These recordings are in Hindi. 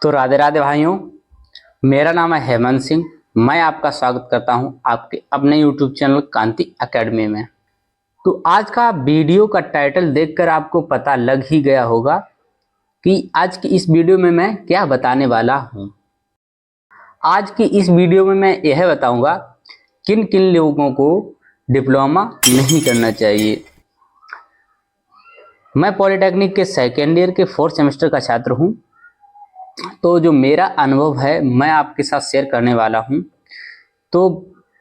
तो राधे राधे भाइयों, मेरा नाम है हेमंत सिंह। मैं आपका स्वागत करता हूं आपके अपने YouTube चैनल कांति एकेडमी में। तो आज का वीडियो का टाइटल देखकर आपको पता लग ही गया होगा कि आज की इस वीडियो में मैं क्या बताने वाला हूं। आज की इस वीडियो में मैं यह बताऊंगा किन किन लोगों को डिप्लोमा नहीं करना चाहिए। मैं पॉलिटेक्निक के सेकेंड ईयर के 4th सेमेस्टर का छात्र हूं। तो जो मेरा अनुभव है मैं आपके साथ शेयर करने वाला हूं। तो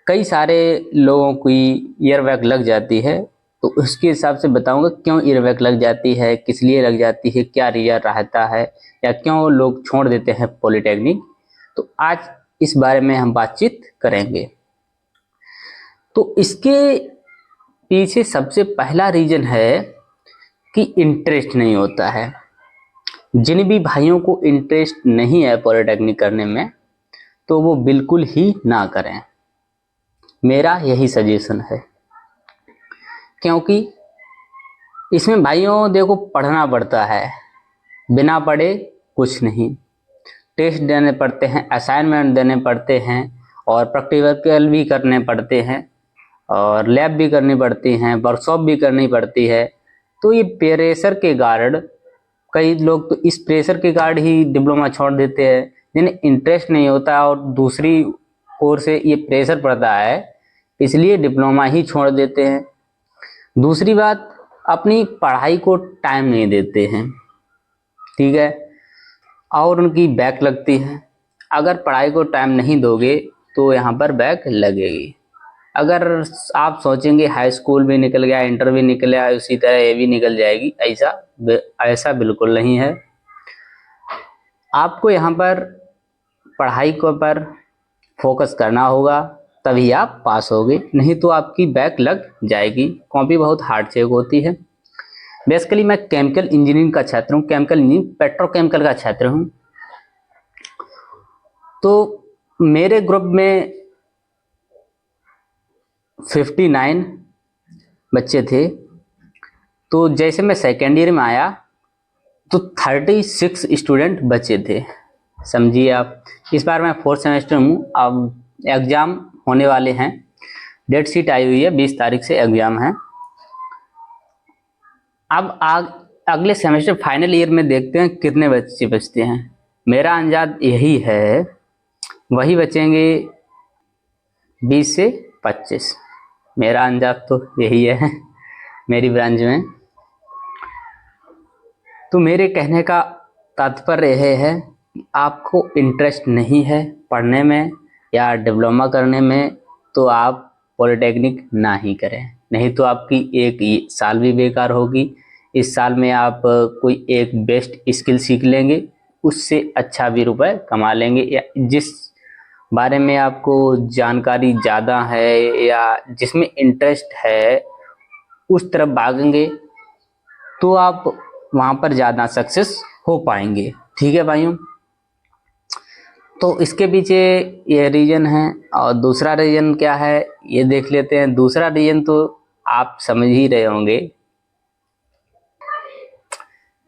कई सारे लोगों की ईयरबैग लग जाती है, तो उसके हिसाब से बताऊंगा क्यों ईयरबैग लग जाती है, किस लिए लग जाती है, क्या रीजन रहता है या क्यों लोग छोड़ देते हैं पॉलिटेक्निक। तो आज इस बारे में हम बातचीत करेंगे। तो इसके पीछे सबसे पहला रीजन है कि इंटरेस्ट नहीं होता है। जिन भी भाइयों को इंटरेस्ट नहीं है पॉलिटेक्निक करने में, तो वो बिल्कुल ही ना करें। मेरा यही सजेशन है, क्योंकि इसमें भाइयों देखो पढ़ना पड़ता है, बिना पढ़े कुछ नहीं। टेस्ट देने पड़ते हैं, असाइनमेंट देने पड़ते हैं और प्रैक्टिकल भी करने पड़ते हैं और लैब भी करनी पड़ती हैं, वर्कशॉप भी करनी पड़ती है। तो ये प्रेशर के कारण कई लोग तो इस प्रेशर के कारण ही डिप्लोमा छोड़ देते हैं, जिन्हें इंटरेस्ट नहीं होता और दूसरी ओर से ये प्रेशर पड़ता है, इसलिए डिप्लोमा ही छोड़ देते हैं। दूसरी बात, अपनी पढ़ाई को टाइम नहीं देते हैं, ठीक है, और उनकी बैक लगती है। अगर पढ़ाई को टाइम नहीं दोगे तो यहाँ पर बैक लगेगी। अगर आप सोचेंगे हाई स्कूल भी निकल गया, इंटर भी निकल गया, उसी तरह ये भी निकल जाएगी, ऐसा बिल्कुल नहीं है। आपको यहाँ पर पढ़ाई को पर फोकस करना होगा, तभी आप पास होगे, नहीं तो आपकी बैक लग जाएगी। कॉपी बहुत हार्ड चेक होती है। बेसिकली मैं केमिकल इंजीनियरिंग का छात्र हूँ, केमिकल इंजीनियरिंग पेट्रोकेमिकल का छात्र हूँ। तो मेरे ग्रुप में 59 बच्चे थे। तो जैसे मैं सेकेंड ईयर में आया तो 36 स्टूडेंट बचे थे। समझिए आप, इस बार मैं 4th सेमेस्टर हूँ। अब एग्ज़ाम होने वाले हैं, डेट शीट आई हुई है, 20 तारीख से एग्ज़ाम है। अब अगले सेमेस्टर फाइनल ईयर में देखते हैं कितने बच्चे बचते हैं। मेरा अंदाज यही है, वही बचेंगे 20 से 25। मेरा अंदाज तो यही है मेरी ब्रांच में। तो मेरे कहने का तात्पर्य यह है कि आपको इंटरेस्ट नहीं है पढ़ने में या डिप्लोमा करने में, तो आप पॉलिटेक्निक ना ही करें, नहीं तो आपकी एक साल भी बेकार होगी। इस साल में आप कोई एक बेस्ट स्किल सीख लेंगे, उससे अच्छा भी रुपए कमा लेंगे, या जिस बारे में आपको जानकारी ज़्यादा है या जिसमें इंटरेस्ट है उस तरफ भागेंगे तो आप वहाँ पर ज़्यादा सक्सेस हो पाएंगे। ठीक है भाइयों, तो इसके पीछे ये रीज़न है। और दूसरा रीज़न क्या है ये देख लेते हैं। दूसरा रीज़न तो आप समझ ही रहे होंगे,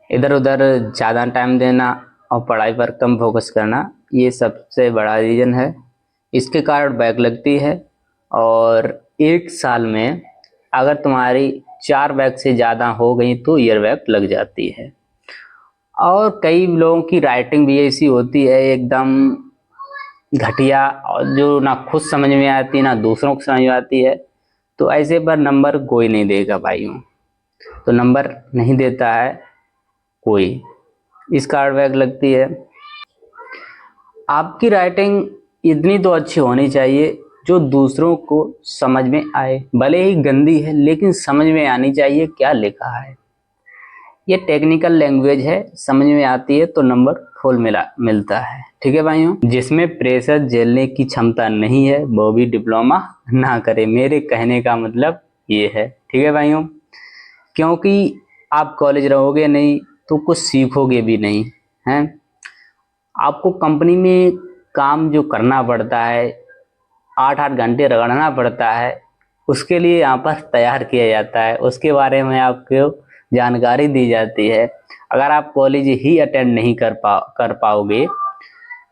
इधर उधर ज़्यादा टाइम देना और पढ़ाई पर कम फोकस करना, ये सबसे बड़ा रीज़न है। इसके कारण बैक लगती है और एक साल में अगर तुम्हारी 4 बैक से ज़्यादा हो गई तो ईयर बैक लग जाती है। और कई लोगों की राइटिंग भी ऐसी होती है एकदम घटिया, और जो ना खुद समझ में आती ना दूसरों को समझ में आती है। तो ऐसे पर नंबर कोई नहीं देगा भाइयों, तो नंबर नहीं देता है कोई, इस कारण बैक लगती है। आपकी राइटिंग इतनी तो अच्छी होनी चाहिए जो दूसरों को समझ में आए, भले ही गंदी है लेकिन समझ में आनी चाहिए क्या लिखा है। ये टेक्निकल लैंग्वेज है, समझ में आती है तो नंबर फुल मिलता है। ठीक है भाइयों, जिसमें प्रेशर झेलने की क्षमता नहीं है वो भी डिप्लोमा ना करे, मेरे कहने का मतलब ये है। ठीक है भाइयों, क्योंकि आप कॉलेज रहोगे नहीं तो कुछ सीखोगे भी नहीं हैं। आपको कंपनी में काम जो करना पड़ता है, 8-8 घंटे रगड़ना पड़ता है, उसके लिए यहाँ पर तैयार किया जाता है। उसके बारे में आपको जानकारी दी जाती है। अगर आप कॉलेज ही अटेंड नहीं कर पाओगे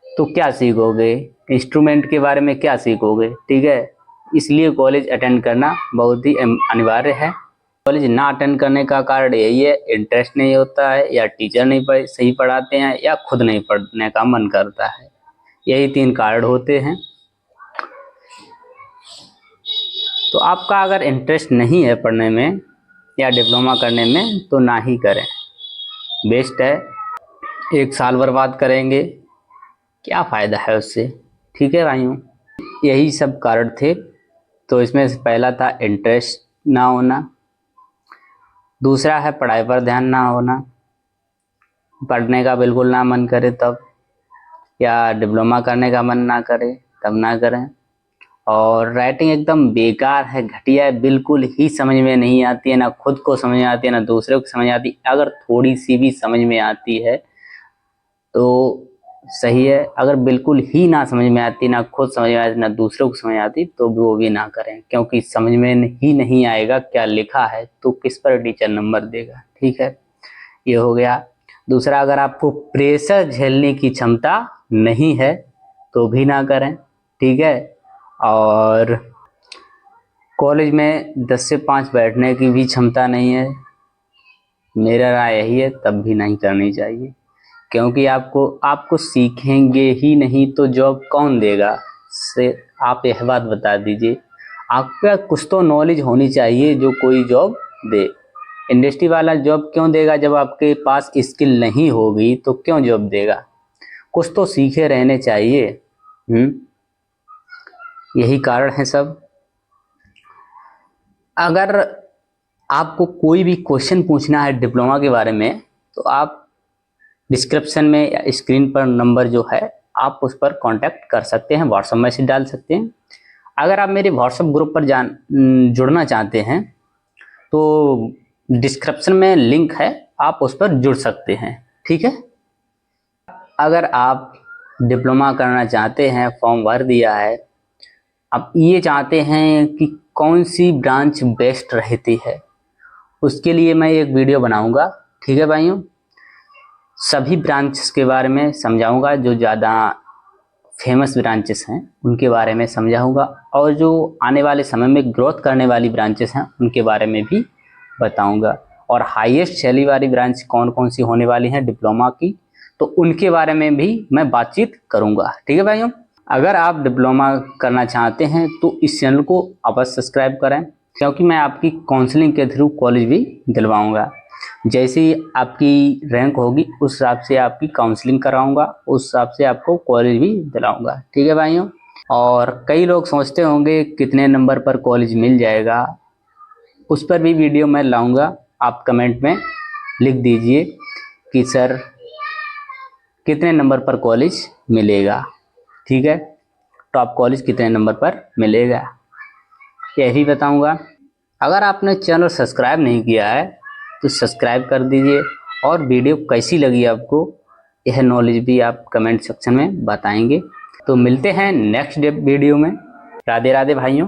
तो क्या सीखोगे, इंस्ट्रूमेंट के बारे में क्या सीखोगे, ठीक है। इसलिए कॉलेज अटेंड करना बहुत ही अनिवार्य है। कॉलेज ना अटेंड करने का कारण यही है, इंटरेस्ट नहीं होता है, या टीचर नहीं सही पढ़ाते हैं, या खुद नहीं पढ़ने का मन करता है। यही 3 कारण होते हैं। तो आपका अगर इंटरेस्ट नहीं है पढ़ने में या डिप्लोमा करने में तो ना ही करें, बेस्ट है। 1 साल बर्बाद करेंगे, क्या फ़ायदा है उससे, ठीक है भाइयों। यही सब कारण थे। तो इसमें से पहला था इंटरेस्ट ना होना, दूसरा है पढ़ाई पर ध्यान ना होना, पढ़ने का बिल्कुल ना मन करे तब, या डिप्लोमा करने का मन ना करे तब ना करें। और राइटिंग एकदम बेकार है, घटिया है, बिल्कुल ही समझ में नहीं आती है, ना खुद को समझ में आती है ना दूसरे को समझ आती। अगर थोड़ी सी भी समझ में आती है तो सही है, अगर बिल्कुल ही ना समझ में आती, ना खुद समझ में आती ना दूसरों को समझ आती, तो वो भी ना करें, क्योंकि समझ में ही नहीं आएगा क्या लिखा है तो किस पर टीचर नंबर देगा, ठीक है। ये हो गया। दूसरा, अगर आपको प्रेशर झेलने की क्षमता नहीं है तो भी ना करें, ठीक है। और कॉलेज में 10 से 5 बैठने की भी क्षमता नहीं है, मेरा राय यही है, तब भी नहीं करनी चाहिए, क्योंकि आपको सीखेंगे ही नहीं तो जॉब कौन देगा। से आप यह बात बता दीजिए, आपका कुछ तो नॉलेज होनी चाहिए जो कोई जॉब दे। इंडस्ट्री वाला जॉब क्यों देगा, जब आपके पास स्किल नहीं होगी तो क्यों जॉब देगा। कुछ तो सीखे रहने चाहिए। यही कारण है सब। अगर आपको कोई भी क्वेश्चन पूछना है डिप्लोमा के बारे में तो आप डिस्क्रिप्शन में या स्क्रीन पर नंबर जो है आप उस पर कांटेक्ट कर सकते हैं, व्हाट्सएप मैसेज डाल सकते हैं। अगर आप मेरे व्हाट्सएप ग्रुप पर जुड़ना चाहते हैं तो डिस्क्रिप्शन में लिंक है, आप उस पर जुड़ सकते हैं, ठीक है। अगर आप डिप्लोमा करना चाहते हैं, फॉर्म भर दिया है, आप ये चाहते हैं कि कौन सी ब्रांच बेस्ट रहती है, उसके लिए मैं एक वीडियो बनाऊंगा, ठीक है भाइयों। सभी ब्रांचेस के बारे में समझाऊंगा, जो ज़्यादा फेमस ब्रांचेस हैं उनके बारे में समझाऊंगा, और जो आने वाले समय में ग्रोथ करने वाली ब्रांचेस हैं उनके बारे में भी बताऊंगा। और हाईएस्ट सैलरी वाली ब्रांच कौन कौन सी होने वाली हैं डिप्लोमा की, तो उनके बारे में भी मैं बातचीत करूंगा, ठीक है भाइयों। अगर आप डिप्लोमा करना चाहते हैं तो इस चैनल को अवश्य सब्सक्राइब करें, क्योंकि मैं आपकी काउंसलिंग के थ्रू कॉलेज भी दिलवाऊंगा। जैसे ही आपकी रैंक होगी उस हिसाब से आपकी काउंसलिंग कराऊंगा, उस हिसाब से आपको कॉलेज भी दिलाऊंगा, ठीक है भाइयों। और कई लोग सोचते होंगे कितने नंबर पर कॉलेज मिल जाएगा, उस पर भी वीडियो मैं लाऊंगा। आप कमेंट में लिख दीजिए कि सर कितने नंबर पर कॉलेज मिलेगा, ठीक है, टॉप कॉलेज कितने नंबर पर मिलेगा, यही बताऊंगा। अगर आपने चैनल सब्सक्राइब नहीं किया है तो सब्सक्राइब कर दीजिए। और वीडियो कैसी लगी आपको, यह नॉलेज भी आप कमेंट सेक्शन में बताएंगे। तो मिलते हैं नेक्स्ट वीडियो में। राधे राधे भाइयों।